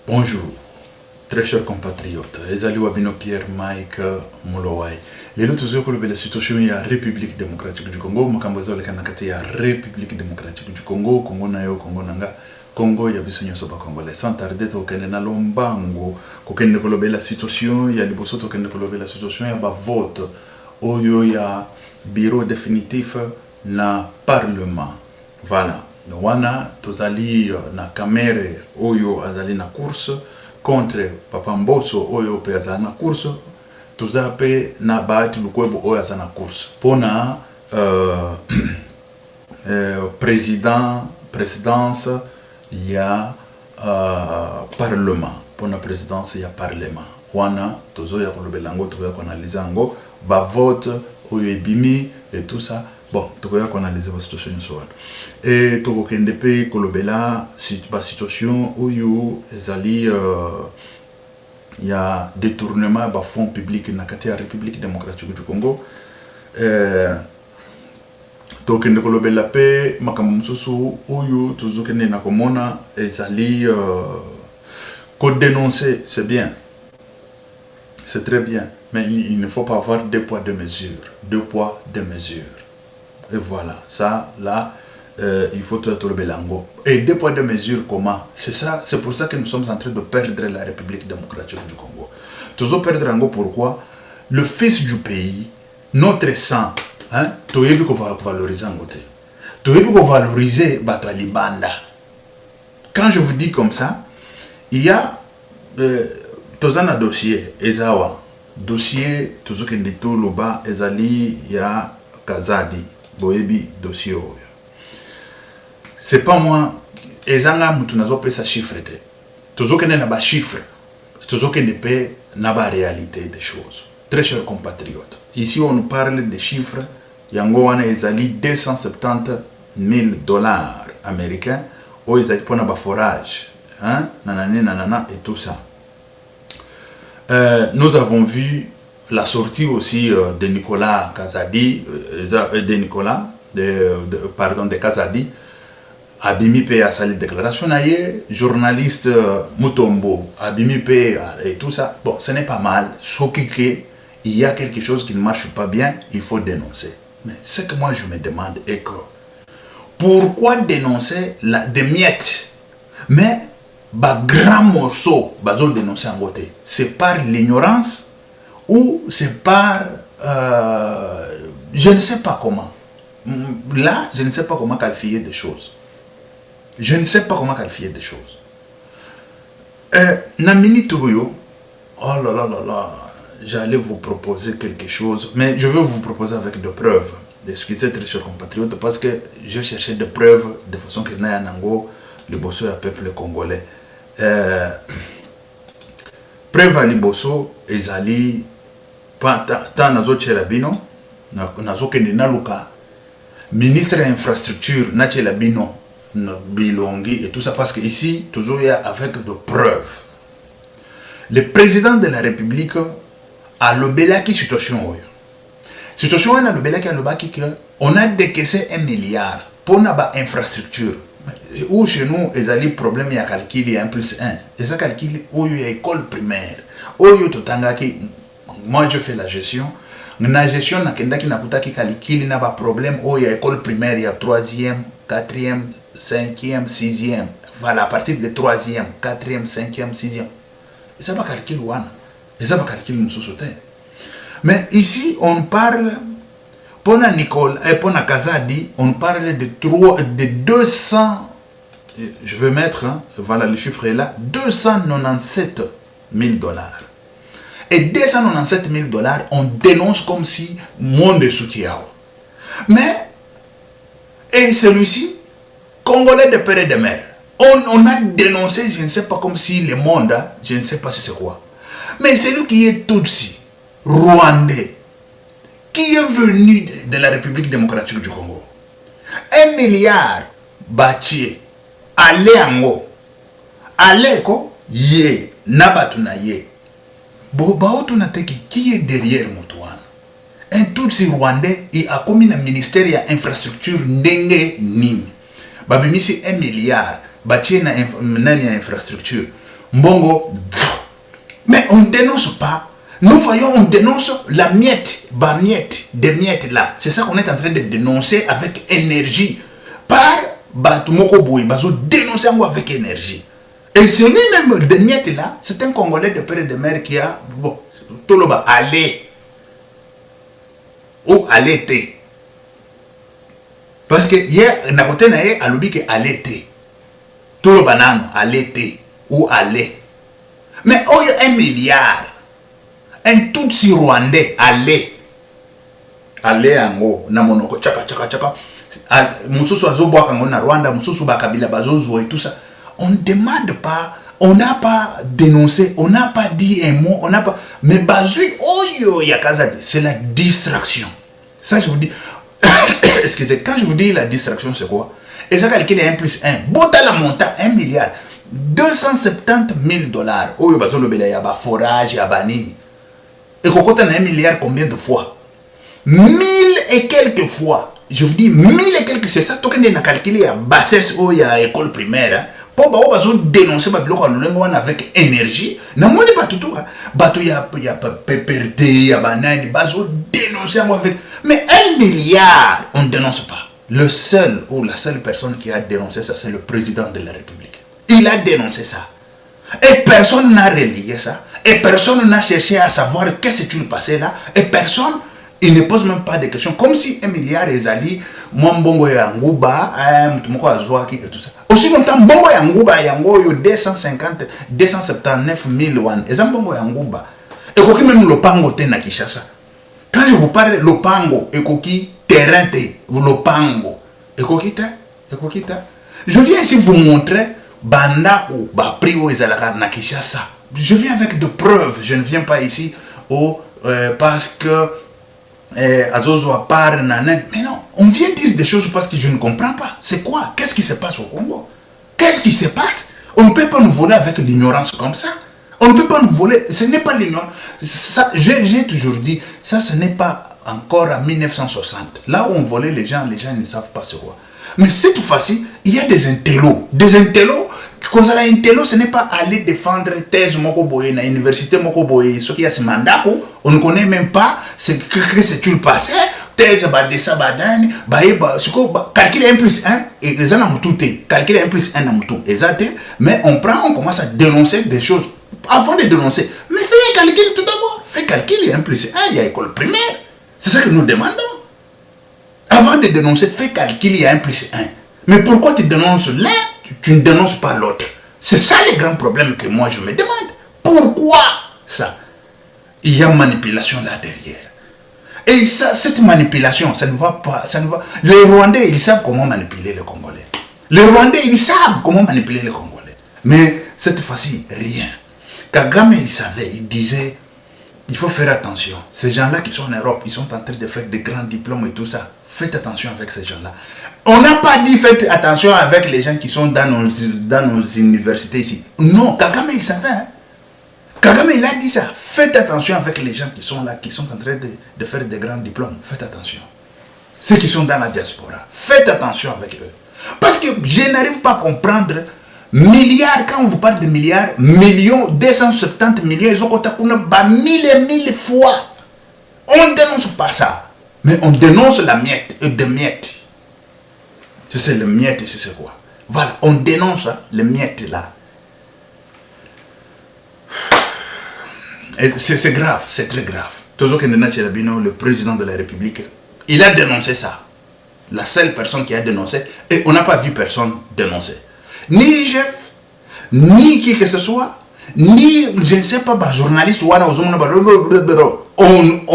Bonjour, très chers compatriotes. Ezali Wabino Pierre Mike Molowai. Les autres jours, la situation de la République démocratique du Congo, Makambozo le Kanakate ya République démocratique du Congo, Congo nayo, Congo nanga, Congo ya biso nyoso ba Congolais. Sans tarder, tokende na lombango, kokende kolobe la situation, ya liboso tokende kolobe la situation ya ba vote, oyo ya bureau définitif na parlement. Voilà. Wana tozali na Kamere oyo azali na course contre Papa Mboso oyo pe azali na course tozape na Bahati Lukwebo oyo azali na course pona présidence ya parlement pona présidence ya parlement wana tozo ya kolobela ngo toya analyser ngo ba vote oyo ebimi et tout ça. Bon, tu peux analyser la situation. Et tu peux kolobela la situation où il y a détournement de fonds publics dans la République démocratique du Congo. Tu peux kolobela pe makamususu où tu peux dénoncer, c'est bien. C'est très bien. Mais il ne faut pas avoir deux poids, deux mesures. Deux poids, deux mesures. Et voilà, ça, là, il faut tout le belango. Et deux poids de mesure, comment? C'est ça, c'est pour ça que nous sommes en train de perdre la République démocratique du Congo. Toujours perdre Ango, pourquoi? Le fils du pays, notre sang, hein, tu veux qu'on va valoriser en côté. Tu veux qu'on va valoriser Bato Libanda. Quand je vous dis comme ça, il y a un dossier, Ezawa, dossier, toujours qu'il y a tout le bas, Ezali, il y a Kazadi. Boebi dossier. C'est pas moi. Ezanga mutunazo pe sa chiffre. Toujours qu'il y a des chiffres. Toujours qu'il y a la réalité des choses. Très chers compatriotes. Ici on parle des chiffres. Yango wana ezali 270 000 dollars américains. Ou ezali pour na forage. Hein? Nanana et tout ça. Nous avons vu la sortie aussi de Nicolas Kazadi, de Kazadi, Abimi P a sali déclaration, journaliste Mutombo, Abimi P et tout ça. Bon, ce n'est pas mal, sauf qu'il y a quelque chose qui ne marche pas bien, il faut dénoncer. Mais ce que moi je me demande est que, pourquoi dénoncer des miettes, mais bah grand morceau, bah dénoncer en côté, c'est par l'ignorance, ou c'est par... je ne sais pas comment. Là, je ne sais pas comment qualifier des choses. Je ne sais pas comment qualifier des choses. Namini Touyo, oh là là là là, j'allais vous proposer quelque chose, mais je vais vous proposer avec des preuves. Excusez très chers compatriotes, parce que je cherchais des preuves de façon que Naya Nango, le bosso et le peuple congolais. Preuve à Liboso, Ezali, tant nazo Tchelabino, nazo kende naluka, ministre de l'infrastructure, na Tchelabino, Bilongi et tout ça, parce que ici, toujours il y a avec de preuves. Le président de la République a l'obélaki situation. Situation a l'obélaki a l'obélaki que on a décaissé 1 milliard pour notre infrastructure. Où chez nous, il y a des problèmes de calcul, il y a 1+1. Et ça calcul où il y a école primaire. Où il y a moi je fais la gestion. La gestion, il y a des problèmes où il y a école primaire, il y a 3e, 4e, 5e, 6e. Voilà, à partir de 3e, 4e, 5e, 6e. Et ça va calculer où? Et ça va calculer nos sociétés. Mais ici, on parle, pour Nicole et pour Kazadi, on parle de 200, je vais mettre, hein, voilà le chiffre est là, 297 000 dollars. Et 297 000 dollars, on dénonce comme si monde est soutien. Mais, et celui-ci, Congolais de père et de mère, on a dénoncé, je ne sais pas comme si le monde, je ne sais pas si c'est quoi. Mais celui qui est Tutsi, Rwandais, qui est venu de la République démocratique du Congo, 1 milliard bâti, allez en allez ko, yé, nabatuna yé. Qui est derrière Moutouane? Un Tutsi Rwandais, il a commis un ministère de l'infrastructure Ndenge Nini. Babimisi 1 milliard, bâti na infrastructure. Mbongo. Mais on ne dénonce pas. Nous voyons, on dénonce la miette, des miettes là. C'est ça qu'on est en train de dénoncer avec énergie. Par Batumoko Boui, Bazo dénoncer avec énergie. Et celui-même des miettes là, c'est un Congolais de père et de mère qui a, bon, tout le bas, allé. Ou allé. Parce que hier, Nakote Naye a l'oublié que allé. Tout le banano, allé. Ou allé. Mais oh, il y a 1 milliard. Un tout si rwandais, allé. Allé en haut, na monoko, tchaka. Moussoussou azoboa kango na Rwanda, Moussoussou bakabila bazozo et tout ça. On ne demande pas, on n'a pas dénoncé, on n'a pas dit un mot, on n'a pas. Mais bazui, oh yo, yakazade, c'est la distraction. Ça, je vous dis. Excusez, quand je vous dis la distraction, c'est quoi? Et ça, calcule 1 plus 1. Bota la monta, 1 milliard. 270 000 $. Oh yo, bazo le bela yaba forage, yaba nini. Et qu'on compte 1 milliard combien de fois? 1000 et quelques fois. Je vous dis 1000 et quelques, c'est ça. Tout le monde a calculé à bassesse ou à école primaire. Pour dénoncer avec énergie. Non, moi, pas tout. Il y a PPRD, il y a banane, dénoncer avec. Mais 1 milliard, on ne dénonce pas. Le seul ou la seule personne qui a dénoncé ça, c'est le président de la République. Il a dénoncé ça. Et personne n'a relié ça. Et personne n'a cherché à savoir qu'est-ce qui s'est passé là. Et personne, il ne pose même pas de questions. Comme si 1 milliard est allé, moi, Mbongo Yangouba, Mtumoko Azouaki et tout ça. Aussi longtemps, Mbongo Yangouba, Yango, 279 000 wan. Et ça, Mbongo Yangouba. Et koki même Lopango te na Kishasa. Quand je vous parle de Lopango, et koki terrain te, Lopango. Et koki te. Je viens ici vous montrer Bandako, Baprio et Zalaka na Kishasa. Je viens avec de preuves. Je ne viens pas ici parce que Azozo a part nanet. Mais non, on vient dire des choses parce que je ne comprends pas. C'est quoi? Qu'est-ce qui se passe au Congo? Qu'est-ce qui se passe? On ne peut pas nous voler avec l'ignorance comme ça. On ne peut pas nous voler. Ce n'est pas l'ignorance. J'ai toujours dit, ça ce n'est pas encore en 1960. Là où on volait les gens ne savent pas c'est quoi. Mais cette fois-ci, il y a des intellos. Des intellos. Quand ça intello, ce n'est pas aller défendre thèse Mokoboye na université Mokoboye. Ce qui a ce mandat, on ne connaît même pas ce que c'est-il passé. Thèse badessa badani, calculer 1 plus 1 et les gens ont tout calculer 1 plus 1 dans tout. Exact. Mais on commence à dénoncer des choses avant de dénoncer. Mais fais un calcul tout d'abord. Fais calculer 1 plus 1, il y a école primaire. C'est ça que nous demandons. Avant de dénoncer, fais calculer 1 plus 1. Mais pourquoi tu dénonces l'un? Tu ne dénonces pas l'autre. C'est ça le grand problème que moi je me demande. Pourquoi ça? Il y a manipulation là derrière. Et ça, cette manipulation, ça ne va pas. Les Rwandais, ils savent comment manipuler les Congolais. Les Rwandais, ils savent comment manipuler les Congolais. Mais cette fois-ci, rien. Kagame, il savait, il disait, il faut faire attention. Ces gens-là qui sont en Europe, ils sont en train de faire des grands diplômes et tout ça. Faites attention avec ces gens-là. On n'a pas dit faites attention avec les gens qui sont dans nos universités ici. Non, Kagame il savait. Hein? Kagame il a dit ça. Faites attention avec les gens qui sont là, qui sont en train de faire des grands diplômes. Faites attention. Ceux qui sont dans la diaspora. Faites attention avec eux. Parce que je n'arrive pas à comprendre. Milliards, quand on vous parle de milliards, millions, 270 millions, ils ont 1000 et 1000 fois. On ne dénonce pas ça. Mais on dénonce la miette, des miettes. Tu sais, le miette, c'est quoi? Voilà, on dénonce hein, le miette là. C'est grave, c'est très grave. Toujours que le président de la République, il a dénoncé ça. La seule personne qui a dénoncé, et on n'a pas vu personne dénoncer. Ni chef, ni qui que ce soit, ni, je ne sais pas, journaliste, on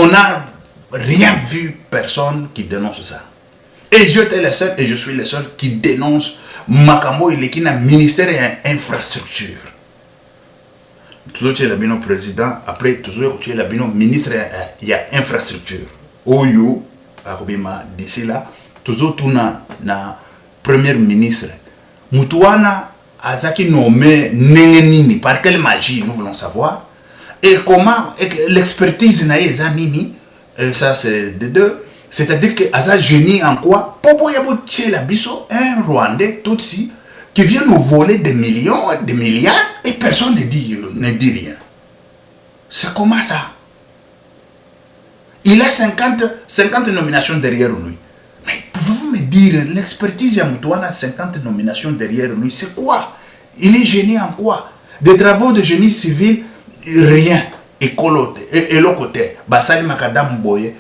n'a rien vu personne qui dénonce ça. Et j'étais le seul, et je suis le seul qui dénonce Makambo il est un ministère et une infrastructure. Toujours tu es le président, après toujours tu es le ministre, il y a infrastructure. Oyo, d'ici là, toujours tu na premier ministre. Moutouana Azaki nommé Nengenini, par quelle magie nous voulons savoir. Et comment l'expertise na Nini, ça c'est de deux. C'est-à-dire que Aza génie en quoi? Popo yabo tche la biso, un Rwandais, Tutsi, qui vient nous voler des millions, des milliards, et personne ne dit rien. C'est comment ça? Il a 50 nominations derrière lui. Mais pouvez-vous me dire, l'expertise Yamoutouana a 50 nominations derrière lui, c'est quoi? Il est génie en quoi? Des travaux de génie civil, rien. Et l'autre côté, Basali Makadam Boye,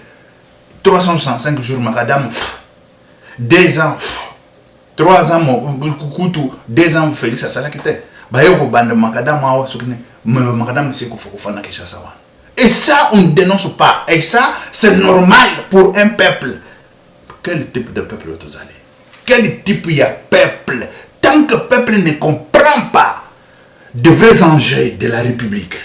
365 jours Makadam, 2 ans, 3 ans, 2 ans Félix Assala qui était. Makadam, Makadam, c'est qu'il faut. Et ça, on ne dénonce pas. Et ça, c'est normal pour un peuple. Quel type de peuple vous allez? Quel type il y a peuple? Tant que le peuple ne comprend pas de vrais enjeux de la République,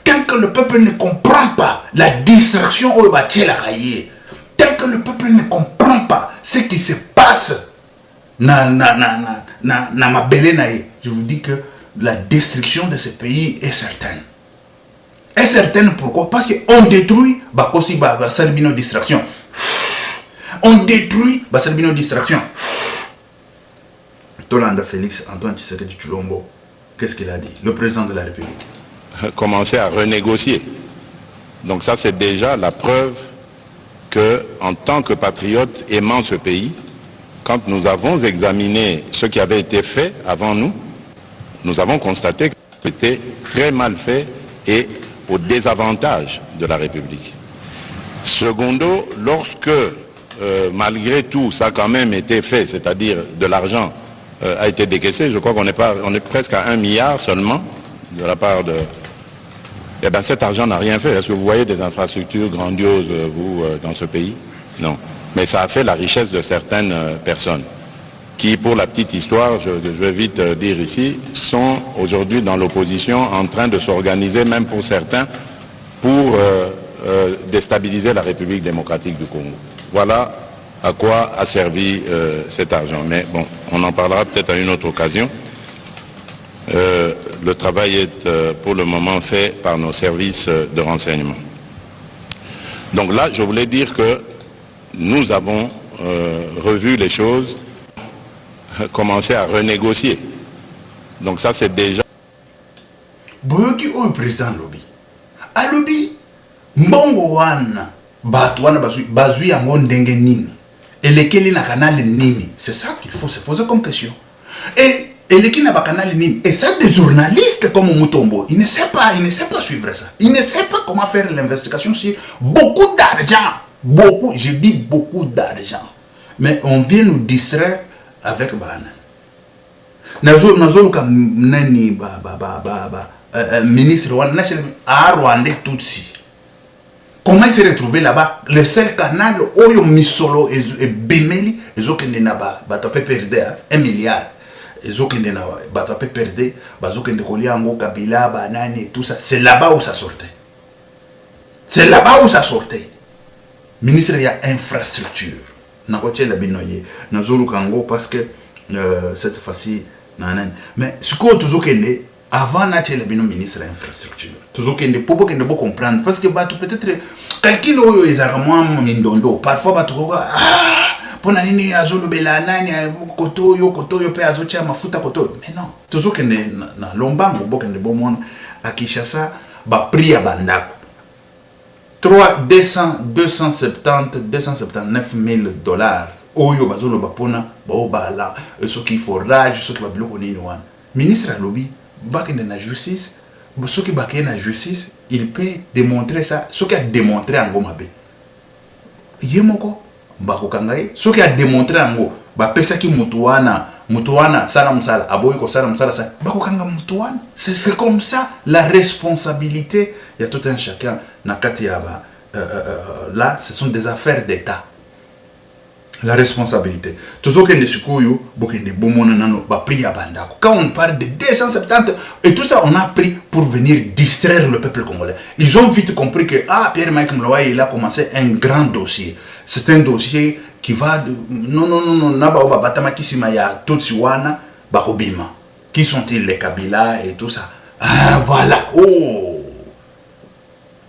tant que le peuple ne comprend pas la distraction au bâti la cahier, tant que le peuple ne comprend pas ce qui se passe na ma belle, je vous dis que la destruction de ce pays est certaine. Est certaine pourquoi? Parce qu'on détruit aussi Salbino distraction. On détruit Salbino distraction. Tolanda Félix Antoine Tshisekedi Tshilombo, qu'est-ce qu'il a dit? Le président de la République. Commencer à renégocier. Donc ça, c'est déjà la preuve que, en tant que patriote aimant ce pays, quand nous avons examiné ce qui avait été fait avant nous, nous avons constaté que c'était très mal fait et au désavantage de la République. Secondo, lorsque, malgré tout, ça a quand même été fait, c'est-à-dire de l'argent a été décaissé, je crois qu'on est presque à 1 milliard seulement de la part de... Eh bien, cet argent n'a rien fait. Est-ce que vous voyez des infrastructures grandioses, vous, dans ce pays? Non. Mais ça a fait la richesse de certaines personnes qui, pour la petite histoire, je vais vite dire ici, sont aujourd'hui dans l'opposition en train de s'organiser, même pour certains, pour déstabiliser la République démocratique du Congo. Voilà à quoi a servi cet argent. Mais bon, on en parlera peut-être à une autre occasion. Le travail est pour le moment fait par nos services de renseignement. Donc là, je voulais dire que nous avons revu les choses, commencé à renégocier. Donc ça, c'est déjà... Boyoki au président lobby. A lobby, mbongo wana, batouana bazui ya ndenge nini. Et lesquels na canal nini. C'est ça qu'il faut se poser comme question. Et les qui n'a pas canal nini. Et ça, des journalistes comme Mutombo, il ne sait pas suivre ça. Il ne sait pas comment faire l'investigation sur beaucoup d'argent. Beaucoup, je dis beaucoup d'argent. Mais on vient nous distraire avec Bana. Nazo comme nani ministre Rwanda Tutsi. Comment il s'est retrouvé là-bas? Le seul canal Oyo Misolo et Bemeli, ils ont perdu 1 milliard. Ils ont perdu, Kabila, Banane et tout ça. C'est là-bas où ça sortait. C'est là-bas où ça sortait. Ministre, il y a infrastructure. Parce que cette fois-ci, mais ce qu'on a toujours avant nature le ministre de l'infrastructure toujours qu'il pour que nous comprendre parce que peut-être quelqu'un oyo ezaramo mindondo parfois pour nani azolo belana koto yo pe azocha mafuta koto mais non toujours que na lombango bokende bomona à Kinshasa ba prix ya bandako 279 000 $. Oyo bazolo bapona baobala ce qu'il faut forage ce qui va biloko nini wana ministre a lobby bakende na justice ce qui bakende na justice il peut démontrer ça ce qui a démontré en Gomabe yemoko bakokangaye ce qui a démontré en Go ba pesa ki mutuana sala musala aboyi ko sala musala ça bakokanga mutuana c'est comme ça la responsabilité il y a tout un chacun na kati ya ba là ce sont des affaires d'état. La responsabilité. Toujours que les Sukuyu, quand on parle de 270, et tout ça, on a pris pour venir distraire le peuple congolais. Ils ont vite compris que Pierre-Mike Mloa, il a commencé un grand dossier. C'est un dossier qui va de... Non, qui sont-ils les Kabila et tout ça. Ah, voilà. Oh.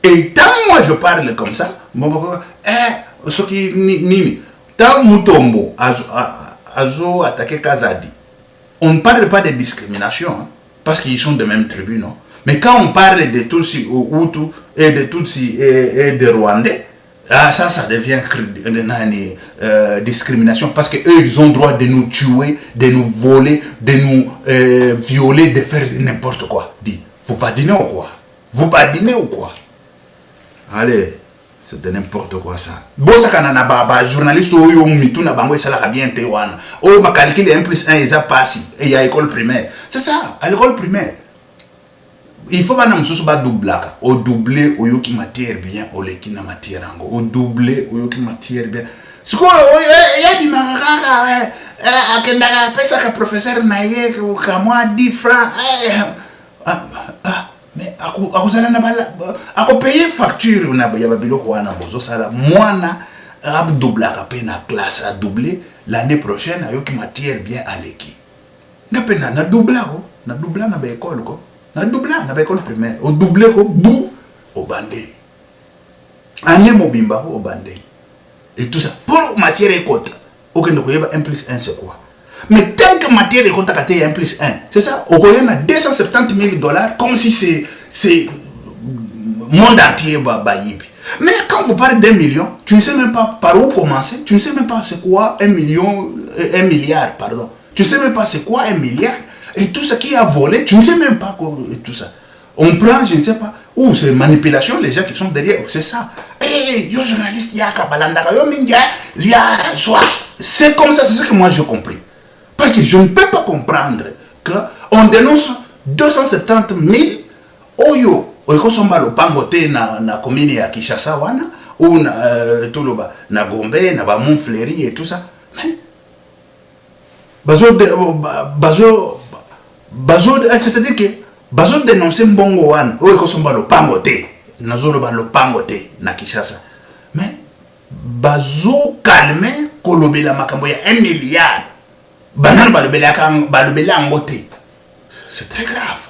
Et tant moi je parle comme ça, ce qui Tant Mutombo a attaqué Kazadi. On ne parle pas de discrimination, hein, parce qu'ils sont de même tribu, non? Mais quand on parle de Tutsi ou Hutu et de Tutsi et de Rwandais, ah, ça devient discrimination parce qu'eux, ils ont le droit de nous tuer, de nous voler, de nous violer, de faire n'importe quoi. Dis, vous badinez ou quoi? Vous badinez ou quoi? Allez, c'est de n'importe quoi ça. Bosa kanana baba, journaliste ou yo mitu na bango ça la bien tewana. Oh, ma calcule 1 plus 1 ils a passé et il y a école primaire. C'est ça, à l'école primaire. Il faut pas que double au doublé au yoki matière bien au leki na matière ango au doublé au yoki matière bien ce quoi il y a du magaka akenda pesa ka professeur naye ka moi 10 francs mais akuzana na bala ako payer facture na ya babiloko wana bozo sala mwana ab doublaka pe na classe à doubler l'année prochaine ayoki matière bien à leki na pena na doublako na doubla na ba école ko na doubla na école primaire au doublé ko bou au bandé année mobimba au bandé et tout ça pour matière et quota aucun de koyeba 1 plus 1 c'est quoi mais tant que matière et quota kate 1 plus 1 c'est ça au koyena 270 000 dollars comme si c'est monde entier bayibi mais quand vous parlez d'1 million tu ne sais même pas par où commencer tu ne sais même pas c'est quoi 1 milliard pardon tu ne sais même pas c'est quoi 1 milliard. Et tout ce qui a volé, tu ne sais même pas quoi, et tout ça. On prend, je ne sais pas, ou c'est manipulation, les gens qui sont derrière, c'est ça. Eh, yo journaliste, ya kabalanda, yo minja, ya soit. C'est comme ça, c'est ce que moi j'ai compris. Parce que je ne peux pas comprendre qu'on dénonce 270 000 oyo, oyo somba lo pangote na commune ya Kinshasa wana, ou na Toloba, na Gombe, na ba Montfleury et tout ça. Mais, c'est-à-dire que bazo dénoncer mbongo wana o ekosomba lopango te nazolo ba lopango te na Kinshasa mais bazo calmer kolobela makambo ya 1 milliard banana balobela ngote. C'est très grave.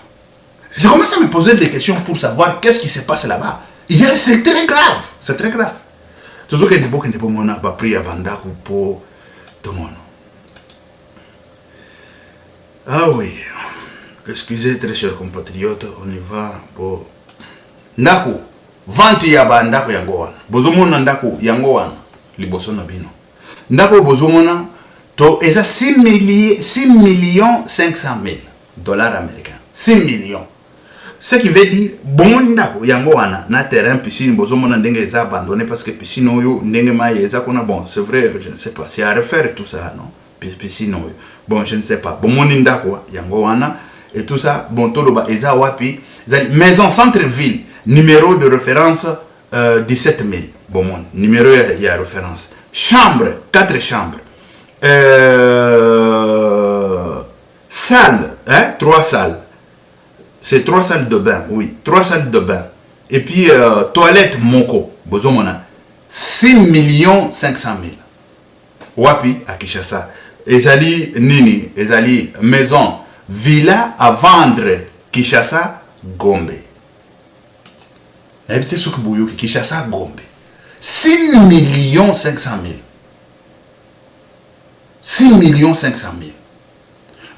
Je commence à me poser des questions pour savoir qu'est-ce qui se passe là-bas. C'est très grave, c'est très grave. Toujours que des bons on a pas pris à banda pour tout le monde. Ah oui, excusez très chers compatriotes, on y va pour Ndaku, vente ya ba ndako yango wana. Bozomona ndako yango wana, liboso na bino. Ndako bozomona to eza 6 millions 500 000 dollars américains. 6 millions. Ce qui veut dire bon ndako yango wana na terrain piscine bozomona ndenge eza abandonné parce que piscine oyo ndenge mai eza kona bon, c'est vrai, je ne sais pas, c'est à refaire tout ça non. Piscine oyo. Bon, je ne sais pas. Bon, mon indako, yango wana, et tout ça, bon, toloba, eza wapi, maison centre-ville, numéro de référence 17 000. Bon, mon numéro il y a référence. Chambre, 4 chambres. Salle, hein, 3 salles. C'est 3 salles de bain, oui, 3 salles de bain. Et puis, toilette moko, bozomona, 6 500 000. Wapi, à Kinshasa. Ezali nini, ezali maison, villa à vendre, Kinshasa, Gombe. Et c'est ce que vous Kinshasa, Gombe. 6 500 000. 6 500 000.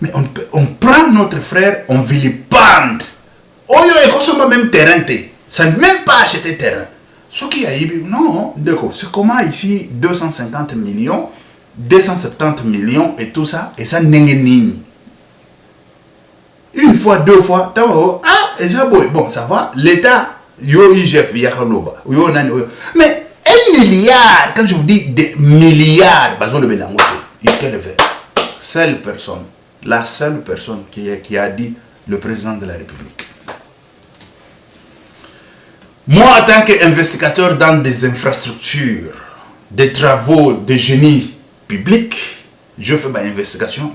Mais on prend notre frère, on vilipende. Oh, il y a même terrain. Ça ne même pas acheter terrain. Ce qui a eu, non, d'accord. C'est comment ici 250 millions, 270 millions et tout ça, et ça n'est ni. Une fois, 2 fois, et ça, bon, ça va. L'État, yo, IGF, yakaloba. Mais 1 milliard, quand je vous dis des milliards, bazo le belangote, il quel fait? Seule personne, la seule personne qui a dit le président de la République. Moi, en tant qu'investigateur dans des infrastructures, des travaux de génie public, je fais ma investigation.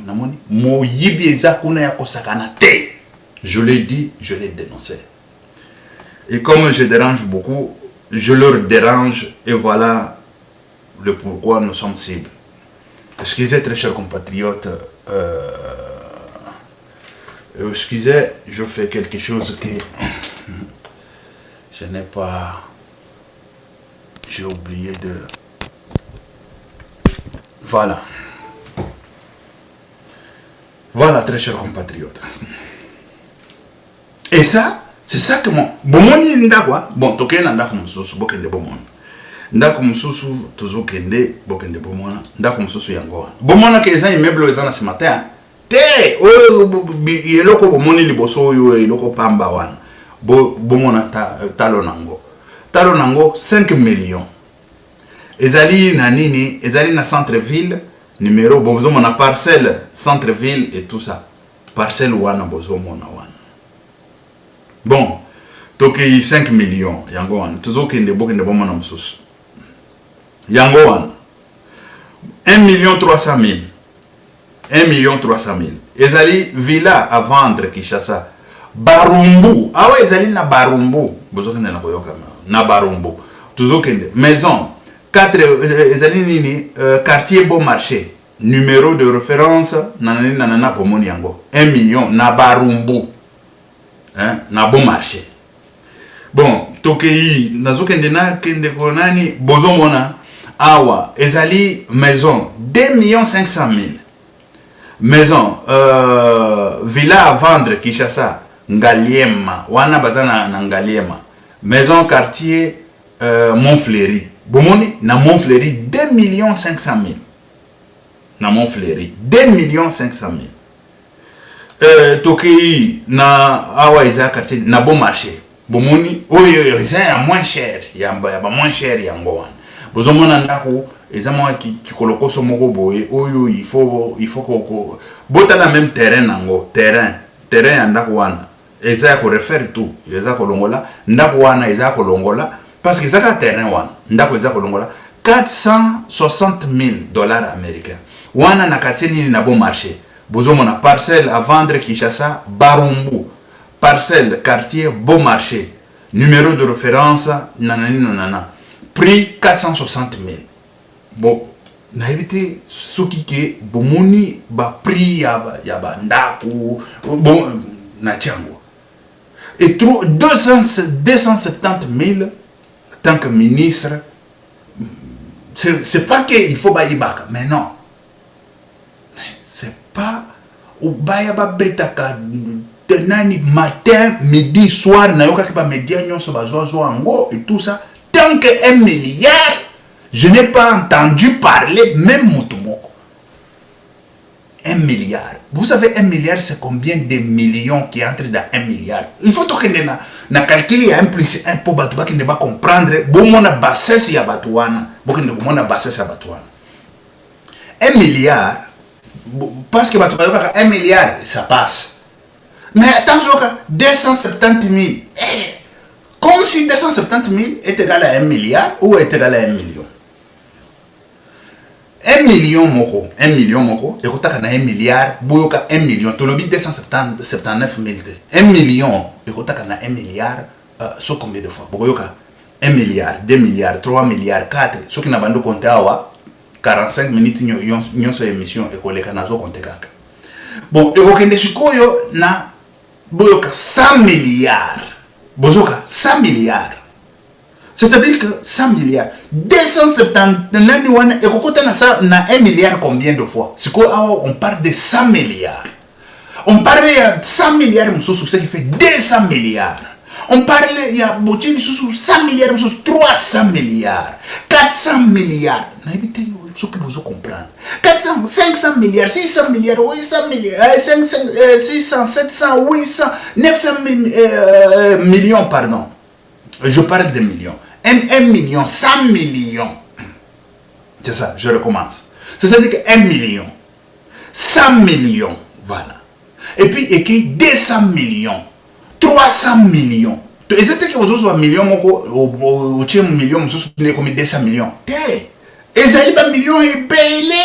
Je l'ai dit, je l'ai dénoncé. Et comme je dérange beaucoup, je leur dérange et voilà le pourquoi nous sommes cibles. Excusez très chers compatriotes, excusez, je fais quelque chose que je n'ai pas, j'ai oublié de, voilà. Voilà, très chers compatriotes. Et ça, c'est ça que mon... Bon, bon, toke na ndako mususu, bokende bomona. Ndako mususu, tozo kende, bokende bomona. Ndako mususu yango. Bomona ke eza immeuble eza na ce matin. Te, yeloko bomoni liboso yo, yeloko pamba wana. Bomona talo nango. Talo nango, 5 millions. Ezali na nini, ezali na centre-ville, numéro, bozo mona parcelle, centre-ville et tout ça. Parcelle wana, bozo mona wana. Bon, toki 5 millions, yango wana. Tuzo kende bokende bomona msusu. Yango wana. 1,300,000. 1,300,000. Ezali villa à vendre Kinshasa. Barumbu. Ah ouais, ezali na Barumbu. Bozo kende na koyoka na Barumbu. Tuzo kende maison 4 ezali nini quartier Bon Marché. Numéro de référence nanana pomoni yango. 1 million na Barumbu. Hein, na Bon Marché. Bon, tokei nazokende na kende konani bozomona awa ezali maison 2,500,000. Maison villa à vendre Kinshasa Ngaliema wana bazana na Ngaliema. Maison quartier Montfleury. Bomoni na Montfleury 2,500,000. Na Montfleury 2,500,000. Tokei na awa eza quartier na Bon Marché. Bomoni oyo eza ya moins cher, ya moins cher yango wana. Bozomona ndako eza mwa kikolokoso moko boye oyo il faut ko bota na même terrain nango, terrain ya ndako wana. Eza ya ko refaire tout, eza ko longola ndako wana eza ko longola parce que eza terrain wana ndako eza ko longola 460,000 dollars américains. Wana na quartier nini na Bon Marché. Bozomona parcelle à vendre Kinshasa Barumbu. Parcelle quartier Bon Marché. Numéro de référence nanani nanana. Prix 460,000. Bon, na évité soki ke bomoni ba prix ya ba ndako bon na tiango. Et 270,000 tant que ministre. C'est pas que il faut baïbaka, mais non. C'est pas ou baïba betaka tenani matin, midi, soir, na yoka ki ba média nyonso bazozo ango et tout ça. Tant que 1 milliard, je n'ai pas entendu parler même Moutoumoko. 1 milliard. Vous savez, 1 milliard, c'est combien de millions qui entrent dans 1 milliard? Il faut que na calculer un plus un peu batouba qui ne va comprendre. Bon, mon bassesse ya batouana. Bon, mon bassesse ya batouana. 1 milliard, parce que batouba 1 milliard, ça passe. Mais attention, 270,000. Comme si 270,000 est égal à 1 milliard ou est égal à 1 million. 1 million moko, et quand on a 1 milliard, boyoka 1 million, tu l'as dit 279,000. 1 million, et quand on a 1 milliard, sur combien de fois? Boyoka 1 milliard, 2 milliards, 3 milliards, 4, ce qui n'a pas de compte à 45 minutes, nous sur émission et qu'on a compté. Bon, et quand on est na boyoka 100 milliards, boyoka 100 milliards. C'est-à-dire que 100 milliards, 270, et quand on a ça, on a 1 milliard combien de fois? C'est quoi? On parle de 100 milliards. On parle de 100 milliards, ce qui fait 200 milliards. On parle, il y a 100 milliards, 300 milliards, 400 milliards. Ce que vous comprenez. 400, 500 milliards, 600 milliards, 800 milliards, 600, 700, 800, 900 millions, pardon. Je parle de millions. 1 million, 100 millions. C'est ça, je recommence. C'est-à-dire que 1 million, 100 millions, voilà. Et puis, et qui 200 millions, 300 millions. Et c'est que vous avez un million, ou 1 million, vous avez 200 millions. Et ça dit que millions est payé.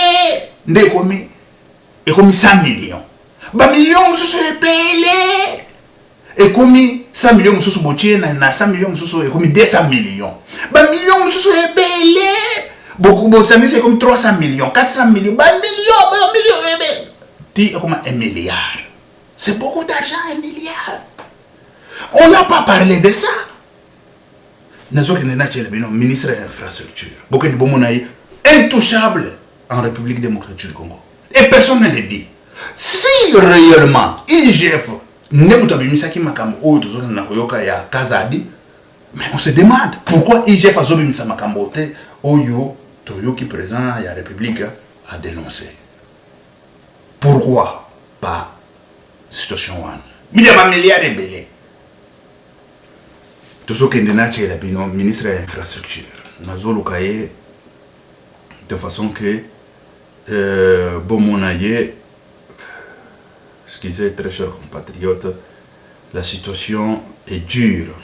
Et comme 100 millions. Bah millions, vous avez payé. Et comme 100 millions, vous avez 100 millions, vous avez 200 millions. Bah millions, vous avez payé. Beaucoup, c'est comme 300 millions, 400 millions. Bah millions. Tu comme 1 milliard. C'est beaucoup d'argent, 1 milliard. On n'a pas parlé de ça. Nous avons le ministre de l'Infrastructure. Beaucoup de intouchable en République démocratique du Congo. Et personne ne le dit. Si réellement IGF Nemutabimisa ki makambo oyo tozona na koyoka ya Kazadi, mais on se demande pourquoi IGF azobimisa makambo te oyo toyoki président ya République a dénoncé. Pourquoi pas situation wana? Bidia ba milliards ebele. Tozokende na tshela bino ministre ya infrastructure. Nazoluka ye de façon que Bomonaye, excusez très chers compatriotes, la situation est dure.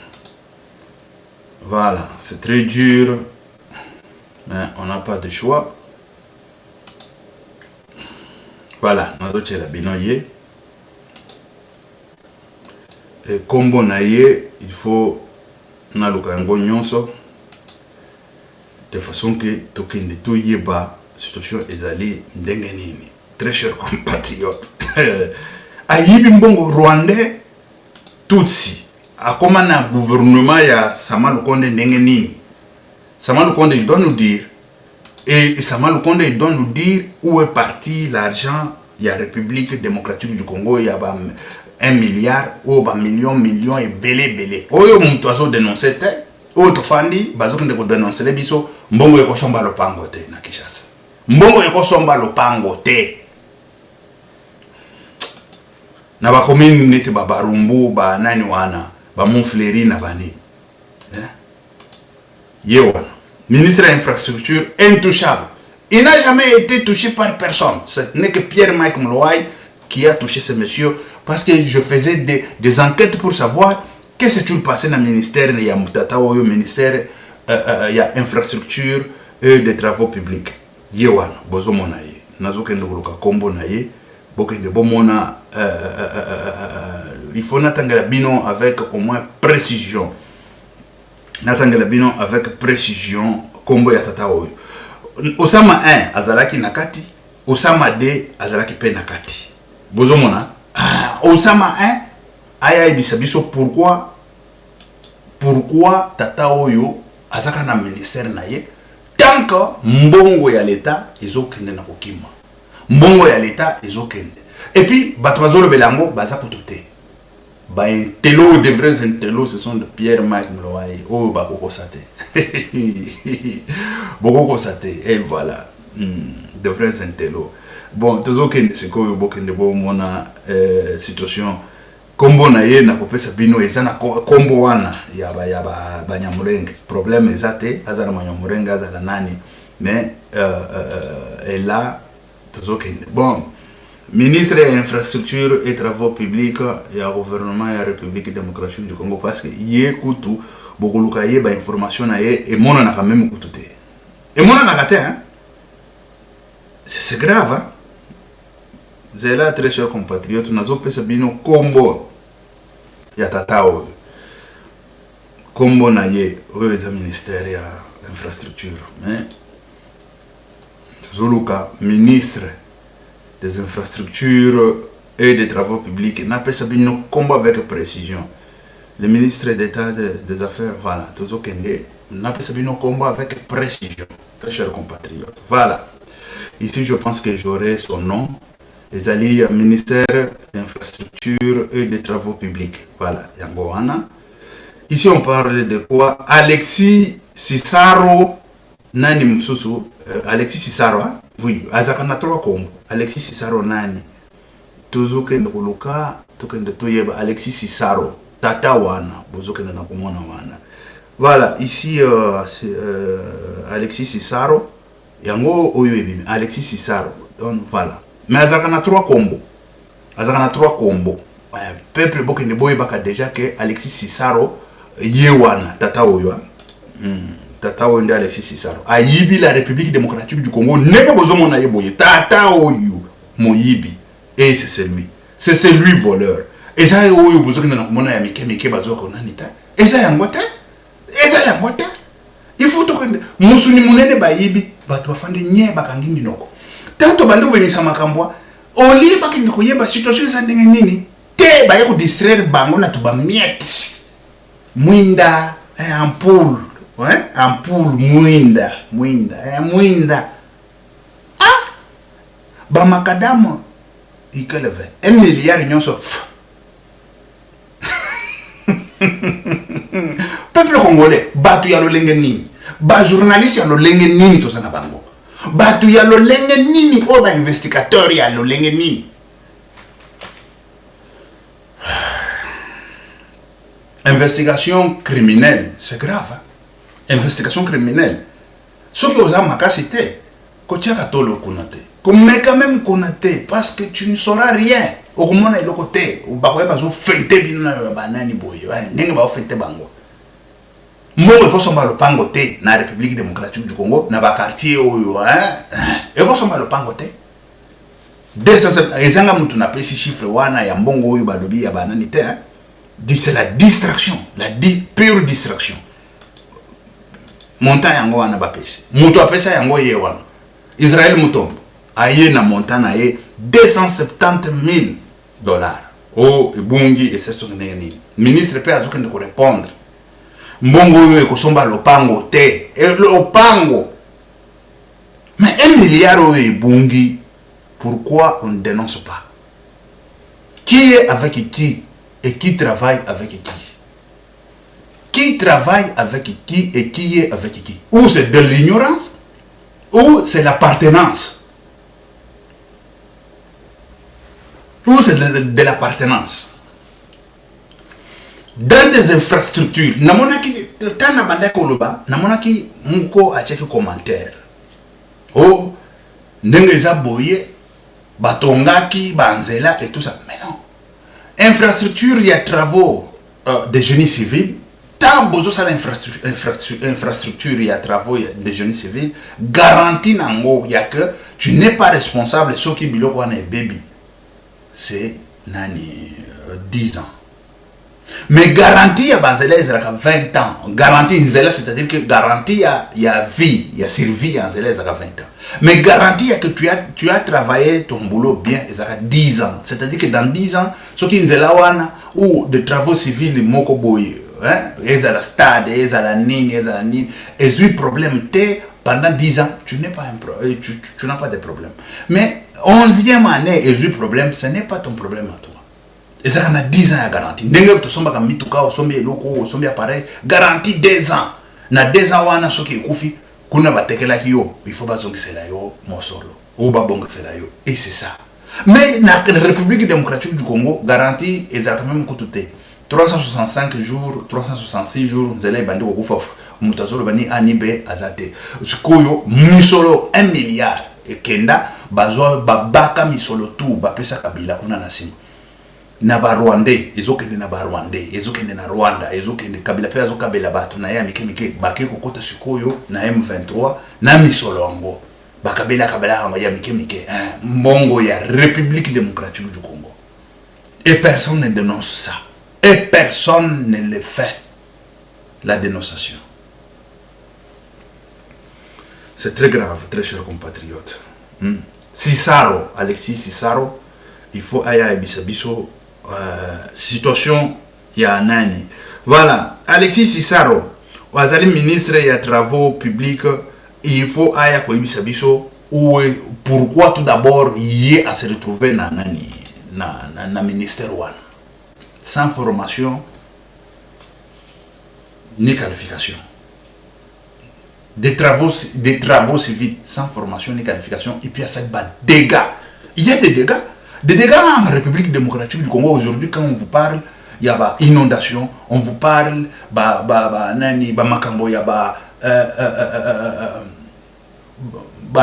Voilà, c'est très dur, mais on n'a pas de choix. Voilà, nous avons la binoye. Et comme on a il faut na lukango nyonso de façon que tokende to yeba situation ezali ndenge nini. Très chers compatriotes. Ayibi mbongo rwandais tutsi akoma na gouvernement ya Sama Lukonde ndenge nini. Sama Lukonde il doit nous dire, et Sama Lukonde il doit nous dire où est parti l'argent ya République démocratique du Congo ya ba 1 milliard ou ba million et belé. Oyo mutu azo dénoncer te, oyo tofandi bazokende ko dénoncer le biso mbongo eko somba lopango te na Kinshasa. Mbongo eko somba lopango te. Na ba commune nete ba Barumbu ba nani wana ba Montfleri na bani. Yewana. Ministre de l'infrastructure intouchable. Il n'a jamais été touché par personne. Ce n'est que Pierre-Mike Mlouaï qui a touché ce monsieur parce que je faisais des enquêtes pour savoir qu'est-ce qui s'est passé dans le ministère de Yamutata ou le ministère de l'infrastructure et des travaux publics. Yewana, bozo monaye. Nazo kende kuluka kombo naye. Bokende bomona il faut n'attendre bino avec au moins précision. N'attendre bino avec précision kombo ya tata oyo. Osama 1 azalaki nakati, Osama 2 azalaki pe nakati. Bozomona Osama 1 aya bisabiso pourquoi tata oyo azaka na ministère na ye tant que mbongo ya l'état ezokende na kokima. Mbongo ya l'état ezokende. Et puis batwazolo belango baza kutote. Ba intello de vrais intello ce sont de Pierre-Mike Mlouaï. Oh ba boko sate. Boko sate et voilà. De vrais intello. Bon, tozokende siko bokende bo mona situation kombo na ye na kopesa bino ezana kombo wana ya ba Nyamulenge. Problème ezate azana Nyamulenge azana nani mais et là tozokende. Bon, ministre de l'infrastructure et travaux publics et au gouvernement et la République démocratique du Congo parce que yé kutu bokoluka ye ba information na ye et mona na quand même kutu te. Et mona na kate hein. C'est grave hein. C'est là très chers compatriotes nazo pesa bino kombo ya tatao. Kombo na ye au ministère ya infrastructure mais zoluka ministre des infrastructures et des travaux publics n'a pas sabi nous combat avec précision. Le ministre d'État des Affaires, voilà, tout ce qu'on n'a pas sabi nous combat avec précision. Très chers compatriotes. Voilà. Ici, je pense que j'aurai son nom. Les alliés ministère des infrastructures et des travaux publics. Voilà, Yangoana. Ici, on parle de quoi? Alexis Cissaro Nani Mususu. Alexis Cissaro, hein? Oui, azakana trois kombo. Alexis Cissaro nani. Tozoke ndoluka, tokende toyeba Alexis Cissaro, tata wana, bozoke na komona wana. Voilà, ici c'est Alexis Cissaro, yango oyo ebimi Alexis Cissaro. Donc voilà. Mais azakana trois kombo. Azakana trois kombo. Peuple bokende boyebaka déjà que Alexis Cissaro yewana tata oyo. Tata Wende Alexis Cissaro ayibi la République démocratique du Congo nega bozomo na yeboye tata oyo moyibi et c'est celui voleur et ça oyo bozoki na komona ya mike bazoko nanita et ça yango te il faut to musuni munene bayibi bato bafande nye bakangi minoko tato bando benisa makambwa oli bakindi koyeba situation za ndenge nini te ba yako distraire bango na to ba miet mwinda ampoule. Ouais, ampoule mwinda. Ah, ba makadamo ikele 20 1 milliard nyonso peuple congolais batu ya lolenge nini ba journaliste ya lolenge nini to sana bango batu ya lolenge nini o ba investigateur ya lolenge nini investigation criminelle c'est grave hein? Investigation criminelle ce que vous avez makasi te kotiaka tolo kunate mais quand même kunate parce que tu ne sauras rien okomona eloko te bakoye bazo fente bino na banani boye ndenge ba fente bango mbongo ekosomba lopango te na République démocratique du Congo na ba quartier oyo ekosomba lopango te ezanga mutu na pesi chiffre wana ya mbongo oyo balobi ya banani te c'est la distraction pure distraction montant yango wana ba pesi mutu apesa yango ye wana Israël mutombo aye na montant na ye $270,000 oh ebungi et c'est ce que nini ministre pe azokende ko répondre mbongo oyo ekosomba lopango te lopango mais 1 milliard oyo ebungi pourquoi on ne dénonce pas qui est avec qui et qui travaille avec qui travaille avec qui et qui est avec qui ou c'est de l'ignorance ou c'est l'appartenance ou c'est de l'appartenance dans des infrastructures namonaki tana banda koloba namonaki muko acheki commentaire oh ndenge za boye batongaki banzela et tout ça mais non infrastructure il y a travaux de génie civil tant bozo ça infrastructure il y a travaux de génie civil garantie nango il y a que tu n'es pas responsable ce qui biloko wana baby c'est nani 10 ans mais garantie ya banzela ezalaka 20 ans garantie nzela c'est-à-dire que garantie ya vie ya survie ya nzela ezalaka 20 ans mais garantie que tu as travaillé ton boulot bien ezalaka 10 ans c'est-à-dire que dans 10 ans soki nzela wana ou de travaux civils moko boye ezala stade ezala nini ezui problème te pendant 10 ans tu n'es pas tu n'as pas de problème mais 11e année ezui problème ce n'est pas ton problème à toi. Et ça, on a 10 ans à garantie. N'engue to somba comme mituka, au sombi loko, au sombi appareil, garantie 2 ans. Na 2 ans wana soki kufi, kuna batekela kiyo, il faut pas que c'est là yo mosolo, ou babong c'est là yo. Et c'est ça. Mais na République démocratique du Congo, garantie exactement même coûté 365 jours, 366 jours, nzela bandi ko kufa. Mutazolo bani anibe azate. Sikoyo misolo 1 milliard et kenda bazo babaka misolo tout, bapesa kabila kuna nasima. Na ba Rwandais ezokende na ba Rwandais ezokende na Rwanda ezokende kabila pe azokabela bato na ya mike bake kokota sikoyo na M23 na misolongo bakabela ya mike mbongo ya République démocratique du Congo et personne ne dénonce ça et personne ne le fait la dénonciation. C'est très grave, très chers compatriotes. Cissaro, Alexis Cissaro, il faut aya bisabiso situation ya nani. Voilà, Alexis Cissaro, wazali ministre ya travaux publics, il faut aya ko bisabiso ou pourquoi tout d'abord y à se retrouver na nani na ministère one sans formation ni qualification. Des travaux civils sans formation ni qualification et puis à ça dégâts. Il y a des dégâts. Des dégâts en République démocratique du Congo aujourd'hui quand on vous parle, il y a inondation, on vous parle nani makambo ya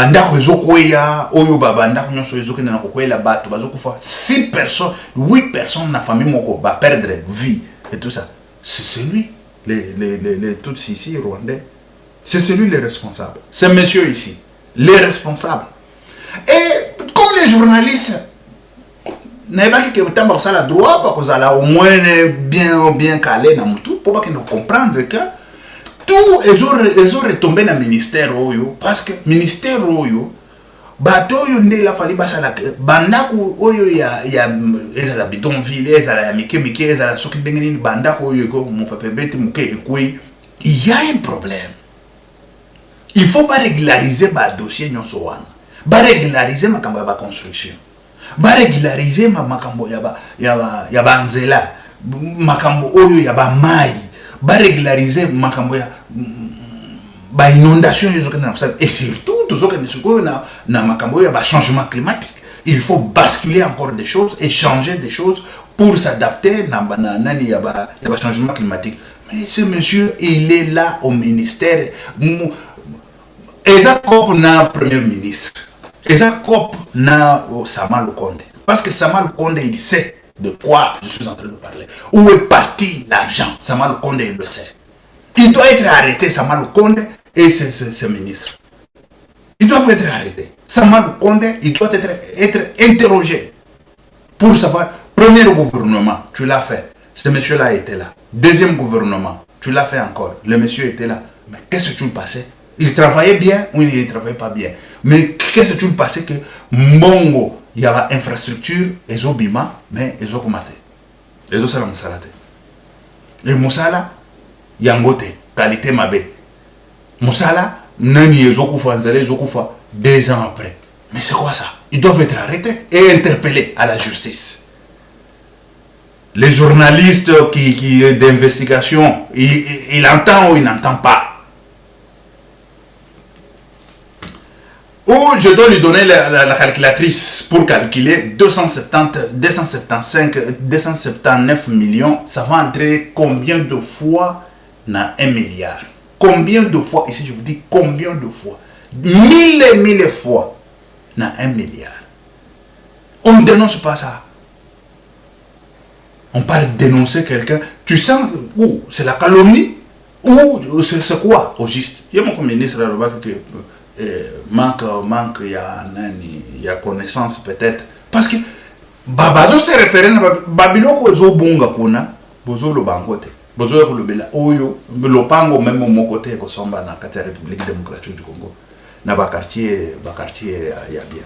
ndako ezokwea oyo ndako nyonso ezokende na kokwela bato bazokufa 6 personnes 8 personnes na famille moko ba perdre vie et tout ça. C'est lui les tous ici rwandais. C'est celui le responsable. C'est monsieur ici, les responsables. Et comme les journalistes n'a pas que vous avez la droit parce que vous allez au moins bien calé dans tout pour que nous comprendre que tout est retombé dans le ministère oyo parce que ministère oyo bato yo ndé la fali basala bandako oyo ya ezala bidonville ezala ya mike ezala soki ndenge nini bandako oyo ko mon papa bete muke ekwe il y a un problème. Il faut pas régulariser ba dossier nyonso wana ba régulariser makambo ya ba construction. ba régulariser makambo ya ba nzela makambo oyo ya ba mai ba régulariser makambo ya ba inondation et surtout tout ça na makambo ya ba changement climatique. Il faut basculer encore des choses et changer des choses pour s'adapter nani ya ba changement climatique. Mais ce monsieur, il est là au ministère. Et ça comme na premier ministre. Et ça comme na Sama Lukonde. Parce que Sama Lukonde, il sait de quoi je suis en train de parler. Où est parti l'argent? Sama Lukonde, il le sait. Il doit être arrêté, Sama Lukonde et ce ministre. Ils doivent être arrêtés. Sama Lukonde, il doit être interrogé pour savoir. Premier gouvernement, tu l'as fait. Ce monsieur-là était là. Deuxième gouvernement, tu l'as fait encore. Le monsieur était là. Mais qu'est-ce que tu le passais? Il travaillait bien ou il ne travaillait pas bien? Mais qu'est-ce que tu le passais que Mongo, il y avait infrastructure, ils ont bima, mais ils ont commenté. Ils ont salé moussalate. Et moussala, il y a un côté, qualité mabé. Moussala, nani ils ont koufa, ils ont koufa 2 ans après. Mais c'est quoi ça? Ils doivent être arrêtés et interpellés à la justice. Les journalistes qui d'investigation, il entend ou il n'entend pas. Ou je dois lui donner la calculatrice pour calculer 279 millions, ça va entrer combien de fois dans 1 milliard? Combien de fois, ici je vous dis combien de fois? 1000 et 1000 fois dans 1 milliard. On ne dénonce pas ça. On parle de dénoncer quelqu'un, tu sens où c'est la calomnie ou c'est quoi au juste? Il y a mon ministre là-bas qui manque il y a connaissance peut-être parce que babazo se référer na babiloko ezo bunga kuna bozo lo bangote bozo ya kolobela oyo lo pango même mon côté ko somba na kati ya République démocratique du Congo na ba quartier ya bien.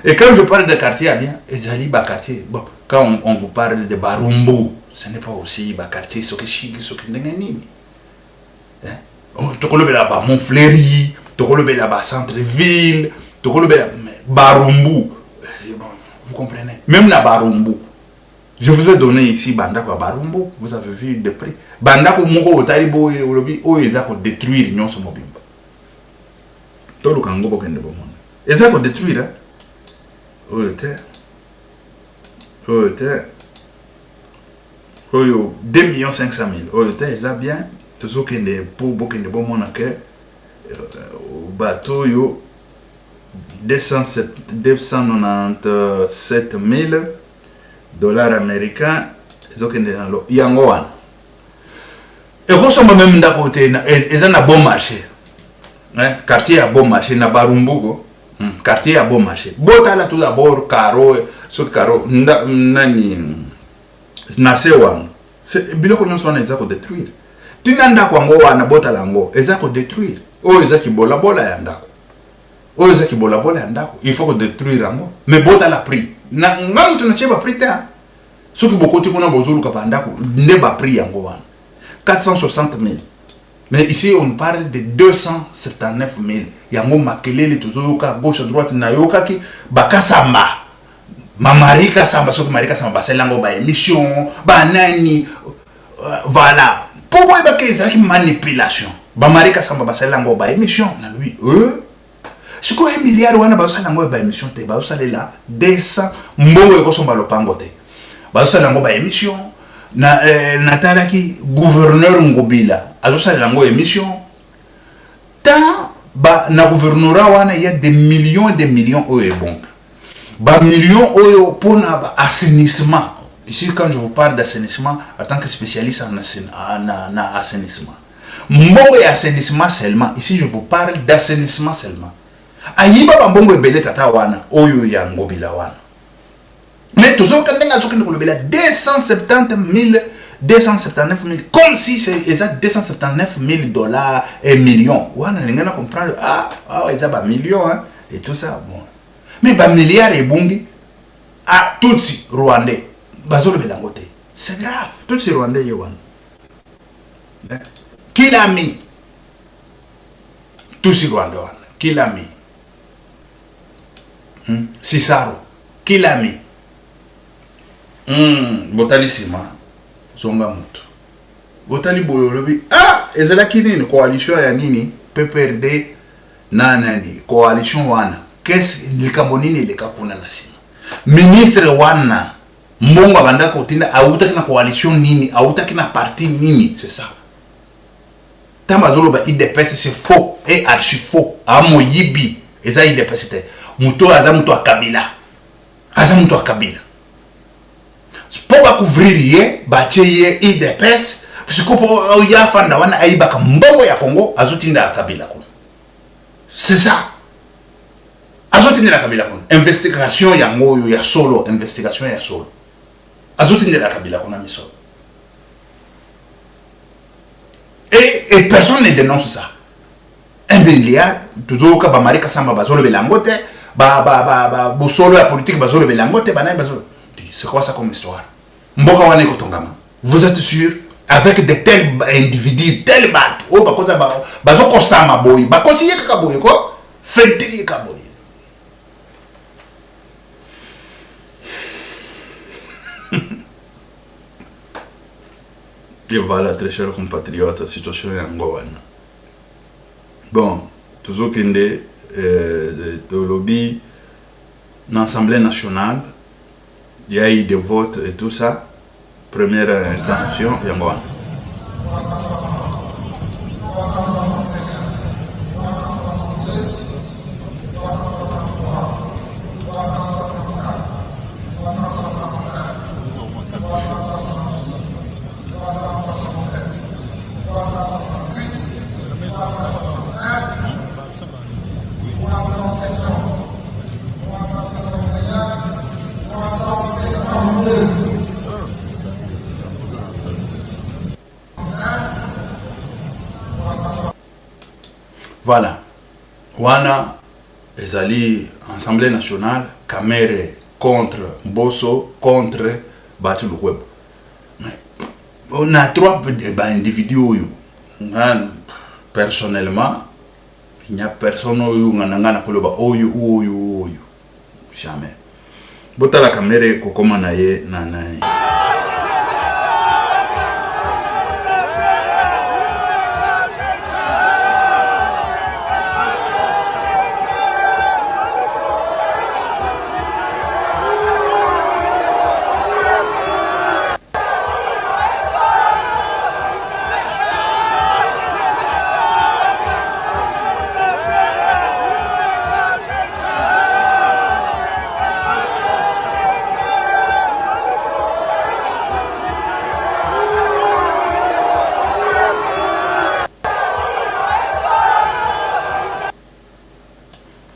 Et quand je parle de quartier à bien, ezali ba quartier. Bon, quand on vous parle de Barumbu, ce n'est pas aussi ba quartier ce que chiki ce que ndengani. Hein? Tokolobela ba Montfleury, tokolobela ba centre-ville, tokolobela Barumbu. Vous comprenez? Même la Barumbu. Je vous ai donné ici Bandako à Barumbu, vous avez vu de près. Bandako moko otalibo e olobi o ezako détruire nyonso mobimba. Tolo kango bokende bomona. Ezako détruire hein? Oyo 2 500 000 oyo te eza bien tozokende pour bokende bomona ke bateau yo 297 000 dollars américains ezokende na lo yango wana ekosomba même ndako te eza na bon marché quartier à bon marché na Barumbugo. Quartier à bon marché. Botala tout d'abord caro, ce caro nani nasewa. C'est biloko nyonso wana ezako détruire. Tinanda kwa ngo wana botala ngo ezako détruire. O ezaki bola ya ndako. O ezaki bola ya ndako. Il faut que détruire ngo. Mais botala prix. Na ngam tunacheba prix ta. Soki bokoti kuna bozulu kapandako nde ba prix yango wana. 460 000. Mais ici, on parle de 279 000. Yango makelele tuzoyoka à gauche à droite na yoka ki bakasamba. Mamarika samba soki marika samba baselango ba émission, ba nani voilà. Pourquoi il y a une manipulation? Ba marika samba baselango ba émission na lui. C'est quoi 1 milliard wana baselango ba émission te ba salela 200 mbongo ekosomba lopango te. Ba salango ba émission na natalaki gouverneur Ngobila azosalela ngo émission ta ba na gouvernorat wana il y a des millions et des millions oyo bon ba millions oyo pour na assainissement. Ici quand je vous parle d'assainissement en tant que spécialiste en assainissement mbongo et assainissement seulement, ici je vous parle d'assainissement seulement ayiba ba mbongo ebele tata wana oyo ya Ngobila wana. Mais toujours quand on a 279 000 comme si c'est exact 279 000 dollars et millions. Ouais, on a comprendre ils ont millions hein, et tout ça bon. Mais ba milliards et bongi ah tout si rwandais bazolo belangote. C'est grave, tout si rwandais yowan. Qui l'a mis? Tout si rwandais wana. Qui l'a mis? Sisaro, Kilami, Botali Sima, Zonga Mutu. Botali Boyolobi, ah, ezala kini coalition ya nini, PPRD, nanani, coalition wana. Qu'est-ce likambo nini likakuna na sima. Ministre wana, mbonga bandaka utinda, autaki na coalition nini, autaki na parti nini, c'est ça. Tamazolo ba IDPS c'est faux et archi faux. Amo yibi, eza IDPS te. Muto aza muto akabila. Aza muto akabila. Po ba couvrir ye, ba ye IDPS, parce que ya fanda wana aibaka mbongo ya Congo azotinda akabila kono. C'est ça. Azotinda akabila kono. Investigation ya ngoyo ya solo, investigation ya solo. Azotinda akabila kono miso. Et personne ne dénonce ça. Un milliard, toujours que Bamarika Samba Bazolo Belangote, Bosolo la politique Bazolo Belangote, c'est quoi ça comme histoire? Mboka wane kotongama. Vous êtes sûr? Avec de tels individus, tels bateaux, oh, Bazoko Sama Boy, Bakosi Yakaboy, quoi? Fenti Yakaboy. Et voilà, très chers compatriotes, situation est en Gouane. Bon, toujours qu'il y a lobby, l'Assemblée nationale, il y a eu des votes et tout ça. Première intention, il y a Gouane. Voilà. Wana ezali Assemblée nationale, Kamere contre Bosso, contre Batu Lukwebo. On a trois individus. Personnellement, il n'y a personne qui jamais. Bota la Kamere kokoma na ye na nani.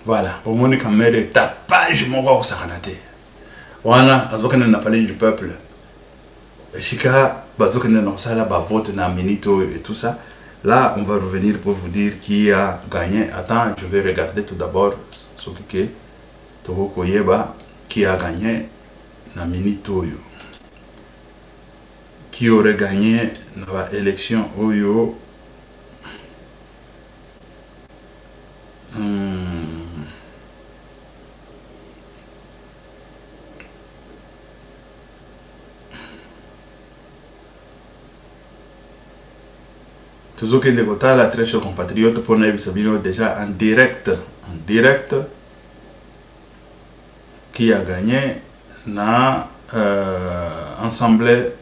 Voilà, pour moi, quand même, tapage, mon gars, ça a été. Voilà, on a parlé du peuple. Chika, on a vote na Minito et tout ça. Là, on va revenir pour vous dire qui a gagné. Attends, je vais regarder tout d'abord ce qui a gagné na Minito. Qui aurait gagné l'élection Oyo. Toujours que les votants, la très chers compatriotes, pour nous déjà en direct, qui a gagné na assemblée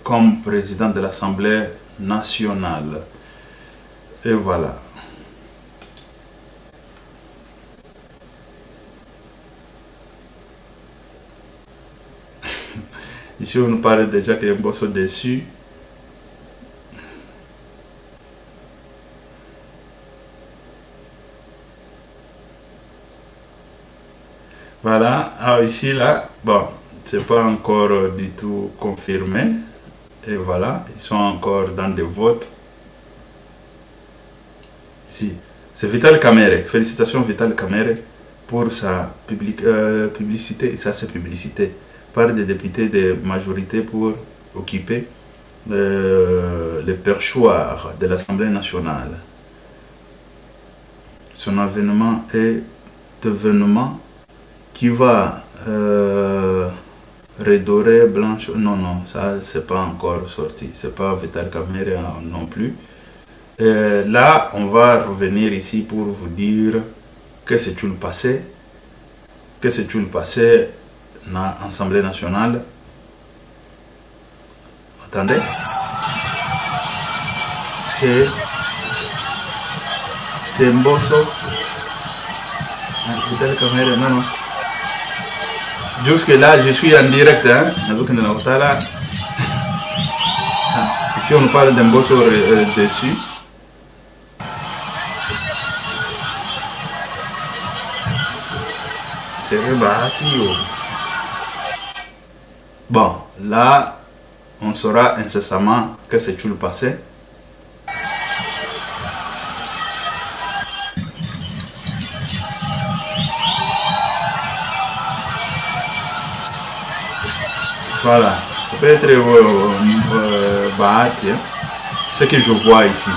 comme président de l'Assemblée nationale. Et voilà. Ici, on nous parle déjà qu'il y a un boss au-dessus. Voilà, alors ici, là, bon, c'est pas encore du tout confirmé. Et voilà, ils sont encore dans des votes. Ici, c'est Vital Kamerhe. Félicitations Vital Kamerhe pour sa publicité, ça c'est publicité, par des députés de majorité pour occuper le perchoir de l'Assemblée nationale. son avènement est événement qui va redorer blanche. Non, non, ça c'est pas encore sorti. C'est pas Vital Kamerhe non plus. Là, on va revenir ici pour vous dire que c'est le passé. Que c'est le passé dans l'Assemblée nationale. Attendez. C'est Mbosso. Vital Kamerhe, non, non. Jusque là, je suis en direct. Hein? Ici, on parle d'un Mbosso dessus. C'est rebâti. Bon, là, on saura incessamment que c'est tout le passé. Voilà, peut-être Bahati, hein, ce que je vois ici.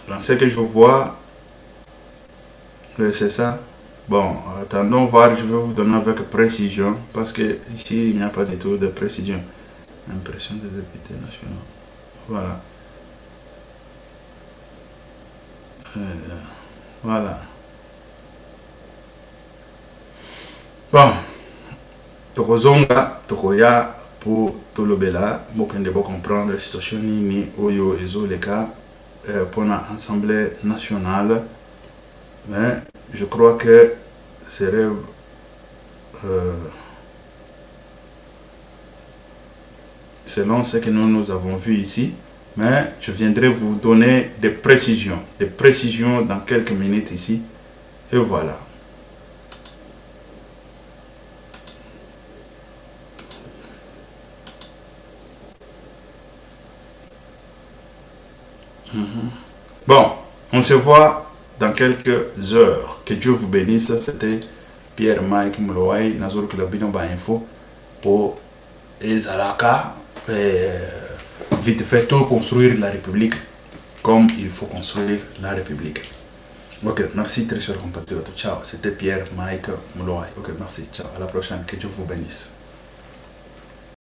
Donc, ce que je vois, c'est ça. Bon, attendons voir, je vais vous donner avec précision, parce que ici, il n'y a pas du tout de précision. Impression des députés nationaux. Voilà. Voilà. Bon. Tokozonga, tokoya pour tout le bela, bokende bo comprendre la situation ni oyo ezo le cas pour l'Assemblée nationale. Mais je crois que serait selon ce que nous avons vu ici, mais je viendrai vous donner des précisions dans quelques minutes ici, et voilà. Bon, on se voit dans quelques heures. Que Dieu vous bénisse. C'était Pierre Mike Mlouay, Nazor Kilabino Info pour Ezalaka. Vite fait, tout construire la République comme il faut construire la République. Ok, merci très chers compatriotes. Ciao, c'était Pierre Mike Mlouay. Ok, merci. Ciao, à la prochaine. Que Dieu vous bénisse.